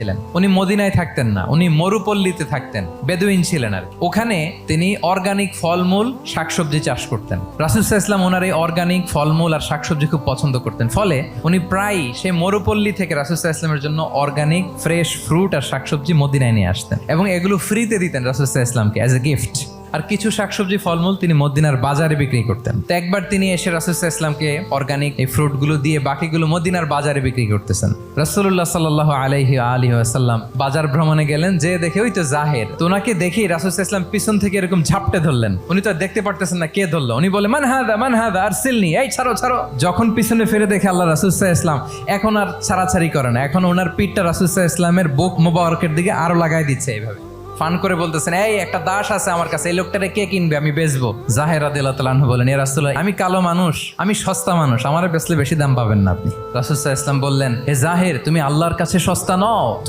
ছিলেন। উনি মদিনায় থাকতেন না, উনি মরুপল্লীতে থাকতেন, বেদুইন ছিলেন আর ওখানে তিনি অর্গানিক ফলমূল শাকসবজি চাষ করতেন। রাসূল সাল্লাল্লাহু আলাইহি ওয়াসাল্লাম ওনার এই অর্গানিক ফলমূল আর শাকসবজি খুব পছন্দ করতেন, ফলে উনি প্রায় সেই মরুপল্লী থেকে রাসূল সাল্লাল্লাহু আলাইহি ওয়াসাল্লামের জন্য অর্গানিক ফ্রেশ ফ্রুট আর শাকসবজি মদিনায় নিয়ে আসতেন এবং এগুলো ফ্রিতে দিতেন রাসূল সাল্লাল্লাহু আলাইহি ওয়াসাল্লামকে অ্যাজ এ গিফট। আর কিছু শাকসবজি ফলমূল তিনি মদিনার বাজারে বিক্রি করতেন। তো একবার তিনি এসে রাসূল সাল্লাল্লাহু আলাইহি ওয়াসাল্লামকে অর্গানিক এই ফ্রুটগুলো দিয়ে বাকিগুলো মদিনার বাজারে বিক্রি করতেছেন। রাসূলুল্লাহ সাল্লাল্লাহু আলাইহি ওয়াসাল্লাম বাজার ভ্রমণে গেলেন, যে দেখে ওই তো জাহের। তো ওনাকে দেখেই রাসূল সাল্লাল্লাহু আলাইহি ওয়াসাল্লাম পিছন থেকে এরকম ঝাপটে ধরলেন। উনি তো আর দেখতে পারতেছেন না কে ধরলো। উনি বলে মান হাদা আরসিলনি, এই ছাড়ো ছাড়ো। যখন পিছনে ফিরে দেখে আল্লাহ রাসূল সাল্লাল্লাহু আলাইহি ওয়াসাল্লাম এখন আর ছাড়াছাড়ি করে না, এখন ওনার পিঠটা রাসূল সাল্লাল্লাহু আলাইহি ওয়াসাল্লামের বুক মোবারকের দিকে আরো লাগাই দিচ্ছে এইভাবে ফান করে বলতেছেন, এই একটা দাস আছে আমার কাছে, এই লোকটারে কে কিনবে, আমি বেচবো। জাহের রাদিয়াল্লাহু তাআলা আনহু বলেন, ইয়া রাসূলুল্লাহ, আমি কালো মানুষ, আমি সস্তা মানুষ, আমারে বেচলে বেশি দাম পাবেন না আপনি। রাসূল সাল্লাল্লাহু আলাইহি ওয়াসাল্লাম বললেন, হে জাহের, তুমি আল্লাহর কাছে সস্তা নও, তুমি